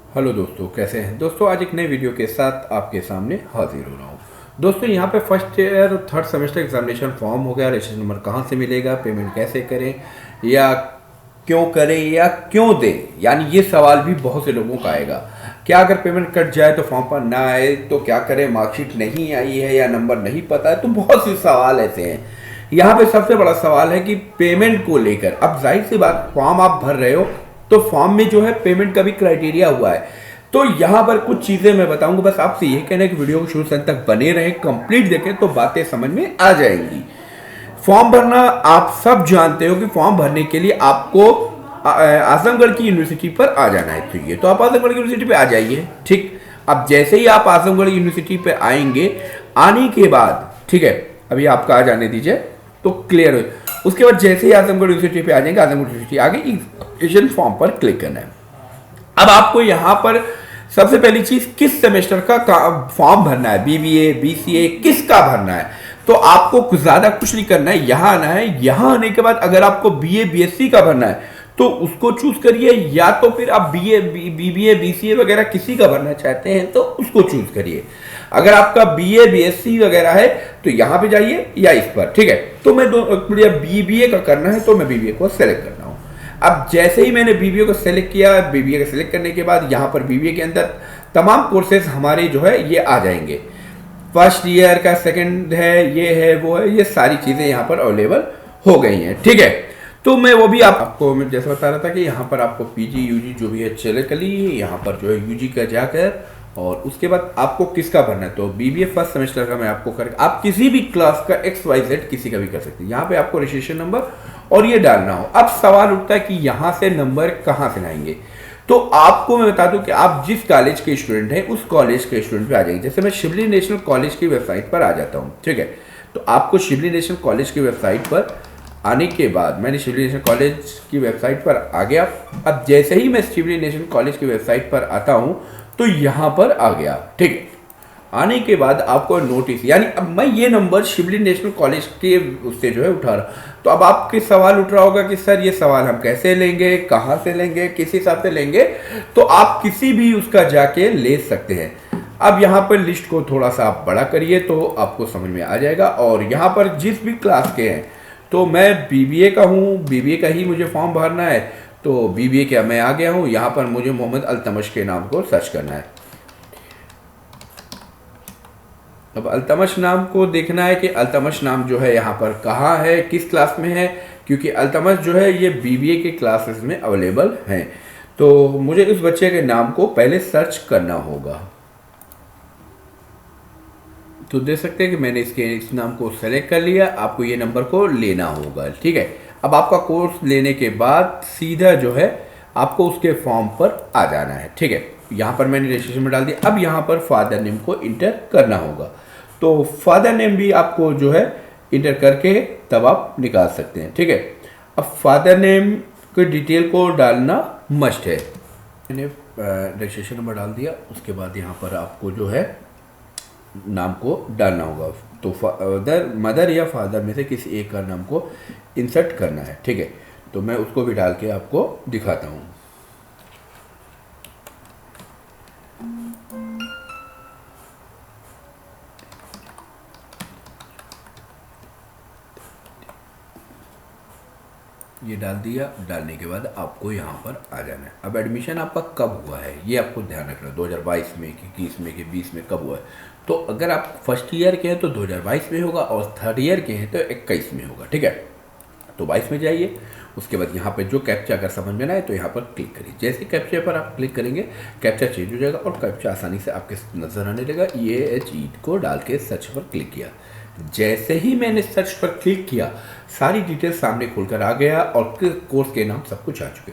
Hello दोस्तों, कैसे हैं दोस्तों। आज एक नए वीडियो के साथ आपके सामने हाजिर हो रहा हूँ। दोस्तों यहाँ पे first year third semester examination form हो गया। रजिस्ट्रेशन नंबर कहाँ से मिलेगा, पेमेंट कैसे करें या क्यों करें या क्यों दें, यानी ये सवाल भी बहुत से लोगों का आएगा। क्या अगर पेमेंट कट जाए तो फॉर्म पर ना आए तो क्या करें, मार्कशीट नहीं आई है या नंबर नहीं पता है, तो बहुत से सवाल ऐसे हैं। यहाँ पे सबसे बड़ा सवाल है कि पेमेंट को लेकर। अब जाहिर सी बात, फॉर्म आप भर रहे हो तो फॉर्म में जो है पेमेंट का भी क्राइटेरिया हुआ है। तो यहाँ पर कुछ चीज़ें मैं बताऊंगा, बस आपसे ये कहना है कि वीडियो को शुरू से अंत तक बने रहें, कंप्लीट देखें तो बातें समझ में आ जाएंगी। फॉर्म भरना आप सब जानते हो कि फॉर्म भरने के लिए आपको आजमगढ़ की यूनिवर्सिटी पर आ जाना है। तो आप आजमगढ़ की यूनिवर्सिटी पे आ जाइए। ठीक, अब जैसे ही आप आजमगढ़ यूनिवर्सिटी पे आएंगे, आने के बाद ठीक है, अभी आपका आ जाने दीजिए तो क्लियर हो। उसके बाद जैसे ही आजमगढ़ यूनिवर्सिटी पे आ जाएंगे, आजमगढ़ यूनिवर्सिटी आगे एप्लीकेशन फॉर्म पर क्लिक करना है। अब आपको यहां पर सबसे पहली चीज किस सेमेस्टर का फॉर्म भरना है, बीबीए बीसीए किसका भरना है। तो आपको कुछ ज्यादा कुछ नहीं करना है, यहां आना है। यहां आने के बाद अगर आपको बीए बीएससी का भरना है तो उसको चूज करिए, या तो फिर आप बीए बीबीए बीसीए वगैरह किसी का भरना चाहते हैं तो उसको चूज करिए। अगर आपका बीए बीएससी वगैरह है तो यहां पे जाइए या इस पर। ठीक है, तो मैं बीबीए का करना है तो मैं बीबीए को सेलेक्ट करना हूं। अब जैसे ही मैंने बीबीए को सेलेक्ट किया, बीबीए को सेलेक्ट करने के बाद यहां पर बीबीए के अंदर तमाम कोर्सेज हमारे जो है ये आ जाएंगे। फर्स्ट ईयर का, सेकंड है, ये है, वो है, ये सारी चीजें यहां पर अवेलेबल हो गई हैं। ठीक है, तो मैं वो भी आपको मैं जैसे बता रहा था कि यहाँ पर आपको पीजी यूजी जो भी है चले कली, यहाँ पर जो है यूजी का जाकर और उसके बाद आपको किसका भरना है। तो बीबीए फर्स्ट सेमेस्टर का मैं आपको कर, आप किसी भी क्लास का XYZ किसी का भी कर सकते हैं। यहाँ पे आपको रजिस्ट्रेशन नंबर और ये डालना हो। अब सवाल उठता है कि यहाँ से नंबर कहाँ से लाएंगे। तो आपको मैं बता दूं कि आप जिस कॉलेज के स्टूडेंट हैं उस कॉलेज के स्टूडेंट पे आ जाएंगे। जैसे मैं शिवली नेशनल कॉलेज की वेबसाइट पर आ जाता हूँ। ठीक है, तो आपको शिवली नेशनल कॉलेज की वेबसाइट पर आने के बाद, मैंने शिवली नेशनल कॉलेज की वेबसाइट पर आ गया। अब जैसे ही मैं शिवली नेशनल कॉलेज की वेबसाइट पर आता हूं तो यहां पर आ गया। ठीक है, आने के बाद आपको नोटिस, यानी अब मैं ये नंबर शिवली नेशनल कॉलेज के उससे जो है उठा रहा। तो अब आपके सवाल उठ रहा होगा कि सर ये सवाल हम कैसे लेंगे, कहाँ से लेंगे, किस हिसाब से लेंगे। तो आप किसी भी उसका जाके ले सकते हैं। अब यहाँ पर लिस्ट को थोड़ा सा आप बड़ा करिए तो आपको समझ में आ जाएगा। और यहाँ पर जिस भी क्लास के हैं, तो मैं बीबीए का हूँ, बीबीए का ही मुझे फॉर्म भरना है, तो बीबीए का मैं आ गया हूँ। यहाँ पर मुझे मोहम्मद अल्तमश के नाम को सर्च करना है। अब अल्तमश नाम को देखना है कि अल्तमश नाम जो है यहाँ पर कहाँ है, किस क्लास में है, क्योंकि अल्तमश जो है ये बीबीए के क्लासेस में अवेलेबल हैं। तो मुझे उस बच्चे के नाम को पहले सर्च करना होगा। तो देख सकते हैं कि मैंने इस नाम को सेलेक्ट कर लिया। आपको ये नंबर को लेना होगा। ठीक है, अब आपका कोर्स लेने के बाद सीधा जो है आपको उसके फॉर्म पर आ जाना है। ठीक है, यहाँ पर मैंने रजिस्ट्रेशन में डाल दिया। अब यहाँ पर फादर नेम को इंटर करना होगा। तो फादर नेम भी आपको जो है इंटर करके तब आप निकाल सकते हैं। ठीक है, अब फादर नेम की डिटेल को डालना मस्ट है। मैंने रजिस्ट्रेशन नंबर डाल दिया। उसके बाद यहाँ पर आपको जो है नाम को डालना होगा। तो मदर या फादर में से किसी एक का नाम को इंसर्ट करना है। ठीक है, तो मैं उसको भी डाल के आपको दिखाता हूँ। ये डाल दिया। डालने के बाद आपको यहाँ पर आ जाना है। अब एडमिशन आपका कब हुआ है ये आपको ध्यान रखना है, 2022 में कि 21 में कि 20 में कब हुआ है। तो अगर आप फर्स्ट ईयर के हैं तो 2022 में होगा और थर्ड ईयर के हैं तो 21 में होगा। ठीक है, तो 22 में जाइए। उसके बाद यहाँ पे जो कैप्चा अगर समझ में ना आए तो यहाँ पर क्लिक करिए। जैसे कैप्चा पर आप क्लिक करेंगे कैप्चा चेंज हो जाएगा और कैप्चा आसानी से आपके नज़र आने लगेगा। ये को डाल के सर्च पर क्लिक किया। जैसे ही मैंने सर्च पर क्लिक किया सारी डिटेल सामने खुलकर आ गया और कोर्स के नाम सब कुछ आ चुके।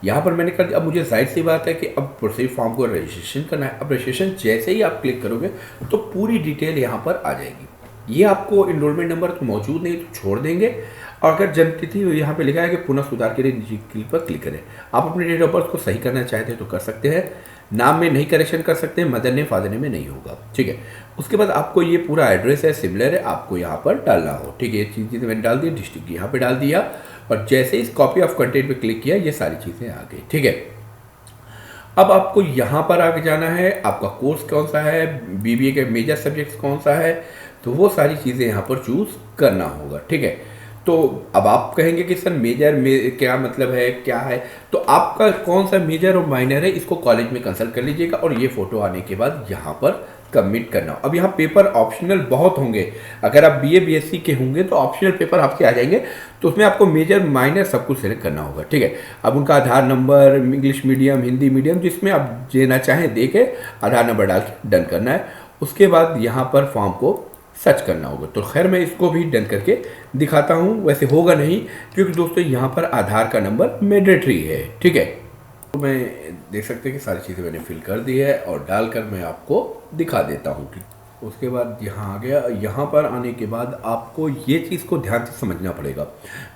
यहाँ पर मैंने कर दिया। अब मुझे जाहिर सी बात है कि अब प्रोसीड फॉर्म को रजिस्ट्रेशन करना है। अब रजिस्ट्रेशन जैसे ही आप क्लिक करोगे तो पूरी डिटेल यहाँ पर आ जाएगी। ये आपको इनरोलमेंट नंबर तो मौजूद नहीं तो छोड़ देंगे। और अगर जन्मतिथि यहाँ पे लिखा है कि पुनः सुधार के लिए निजी क्लिक पर क्लिक करें। आप अपने डेट ऑफ बर्थ को सही करना चाहते हैं तो कर सकते हैं। नाम में नहीं करेक्शन कर सकते हैं, मदर नेम फादर नेम में नहीं होगा। ठीक है, उसके बाद आपको ये पूरा एड्रेस है, सिमिलर है, आपको यहाँ पर डालना हो। ठीक है, ये चीज़ें मैंने डाल दी, डिस्ट्रिक्ट यहाँ पे डाल दिया और जैसे इस कॉपी ऑफ कंटेंट पे क्लिक किया ये सारी चीज़ें आ गई। ठीक है, अब आपको यहाँ पर आगे जाना है, आपका कोर्स कौन सा है, बीबीए के मेजर सब्जेक्ट्स कौन सा है, तो वो सारी चीज़ें यहाँ पर चूज़ करना होगा। ठीक है, तो अब आप कहेंगे कि सर मेजर में क्या मतलब है, क्या है, तो आपका कौन सा मेजर और माइनर है इसको कॉलेज में कंसल्ट कर लीजिएगा और ये फ़ोटो आने के बाद यहाँ पर कमिट करना। अब यहाँ पेपर ऑप्शनल बहुत होंगे, अगर आप बीए बीएससी के होंगे तो ऑप्शनल पेपर आपके आ जाएंगे, तो उसमें आपको मेजर माइनर सब कुछ सेलेक्ट करना होगा। ठीक है, अब उनका Aadhaar number, English medium, Hindi medium, जिसमें आप देना चाहें दे के आधार नंबर डाल के डन करना है। उसके बाद यहाँ पर फॉर्म को सर्च करना होगा। तो खैर मैं इसको भी डन करके दिखाता हूँ, वैसे होगा नहीं क्योंकि दोस्तों यहाँ पर आधार का नंबर मैंडेटरी है। ठीक है, तो मैं देख सकते हैं कि सारी चीज़ें मैंने फिल कर दी है और डालकर मैं आपको दिखा देता हूँ। उसके बाद यहाँ आ गया। यहाँ पर आने के बाद आपको ये चीज़ को ध्यान से समझना पड़ेगा।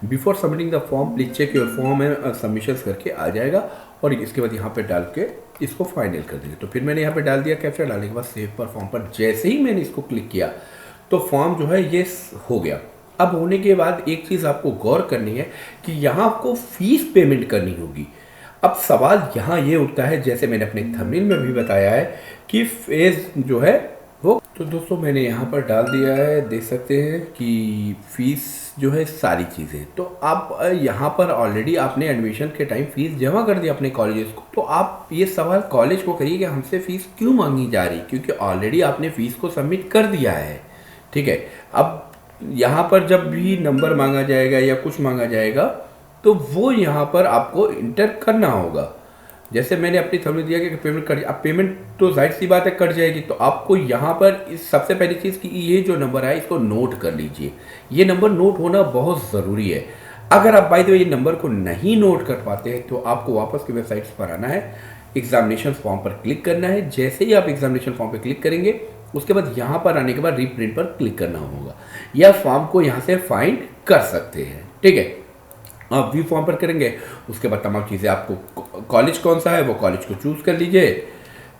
Before submitting the form please check your form and submissions करके आ जाएगा और इसके बाद यहाँ पे डाल के इसको फाइनल कर देंगे। तो फिर मैंने यहाँ पे डाल दिया कैप्चा, डालने के बाद सेव पर फॉर्म पर जैसे ही मैंने इसको क्लिक किया तो फॉर्म जो है ये हो गया। अब होने के बाद एक चीज़ आपको गौर करनी है कि यहाँ आपको फीस पेमेंट करनी होगी। अब सवाल यहाँ ये उठता है, जैसे मैंने अपने थंबनेल में भी बताया है कि फेज जो है वो, तो दोस्तों मैंने यहाँ पर डाल दिया है, देख सकते हैं कि फीस जो है सारी चीज़ें। तो आप यहाँ पर ऑलरेडी आपने एडमिशन के टाइम फीस जमा कर दिया अपने कॉलेज को, तो आप ये सवाल कॉलेज को करिए कि हमसे फ़ीस क्यों मांगी जा रही, क्योंकि ऑलरेडी आपने फ़ीस को सबमिट कर दिया है। ठीक है, अब यहाँ पर जब भी नंबर मांगा जाएगा या कुछ मांगा जाएगा तो वो यहाँ पर आपको इंटर करना होगा। जैसे मैंने अपनी थंबनेल दिया कि पेमेंट कर, अब पेमेंट तो जाहिर सी बात है कट जाएगी, तो आपको यहाँ पर इस सबसे पहली चीज़ कि ये जो नंबर है इसको नोट कर लीजिए। ये नंबर नोट होना बहुत ज़रूरी है। अगर आप बाय द वे ये नंबर को नहीं नोट कर पाते हैं तो आपको वापस की वेबसाइट्स पर आना है, एग्जामिनेशन फॉर्म पर क्लिक करना है। जैसे ही आप एग्जामिनेशन फॉर्म पर क्लिक करेंगे उसके बाद यहाँ पर आने के बाद रीप्रिंट पर क्लिक करना होगा, या फॉर्म को यहाँ से फाइंड कर सकते हैं। ठीक है, आप व्यू फॉर्म पर करेंगे, उसके बाद तमाम चीज़ें आपको कॉलेज कौन सा है वो कॉलेज को चूज़ कर लीजिए।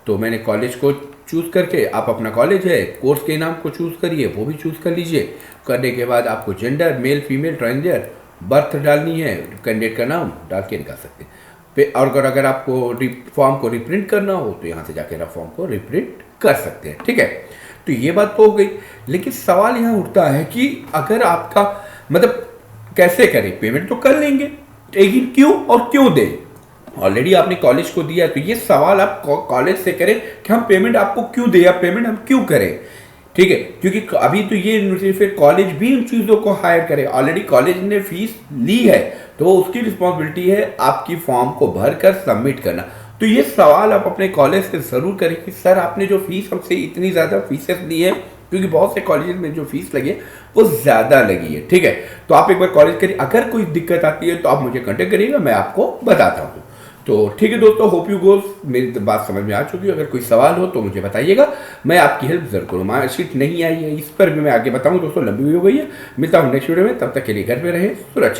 तो मैंने कॉलेज को चूज़ करके, आप अपना कॉलेज है, कोर्स के नाम को चूज़ करिए, वो भी चूज़ कर लीजिए। करने के बाद आपको gender, male female, transgender, birth डालनी है, कैंडिडेट का नाम डाल के निकाल सकते हैं। और अगर आपको फॉर्म को रिप्रिंट करना हो तो यहाँ से जाकर आप फॉर्म को रिप्रिंट कर सकते हैं। ठीक है, तो ये बात तो हो गई, लेकिन सवाल यहाँ उठता है कि अगर आपका मतलब कैसे करें, पेमेंट तो कर लेंगे लेकिन क्यों और क्यों दें, ऑलरेडी आपने कॉलेज को दिया, तो ये सवाल आप कॉलेज से करें कि हम पेमेंट आपको क्यों दें या पेमेंट हम क्यों करें। ठीक है, क्योंकि अभी तो ये फिर कॉलेज भी उन चीज़ों को हायर करे, ऑलरेडी कॉलेज ने फीस ली है तो वो उसकी रिस्पॉन्सिबिलिटी है आपकी फॉर्म को भरकर सबमिट करना। तो ये सवाल आप अपने कॉलेज से ज़रूर करें कि सर आपने जो फीस हमसे इतनी ज़्यादा फीसेस ली है, क्योंकि बहुत से कॉलेज में जो फीस लगी है वो ज़्यादा लगी है। ठीक है, तो आप एक बार कॉलेज करिए, अगर कोई दिक्कत आती है तो आप मुझे कॉन्टेक्ट करिएगा, मैं आपको बताता हूँ। तो ठीक है दोस्तों, होप यू गोस मेरी बात समझ में आ चुकी है। अगर कोई सवाल हो तो मुझे बताइएगा, मैं आपकी हेल्प जरूर करूँ। मार्कशीट नहीं आई है इस पर भी मैं आगे बताऊँ दोस्तों, लंबी हो गई है। मिलता हूँ नेक्स्ट वीडियो में, तब तक के लिए घर पे रहें सुरक्षित।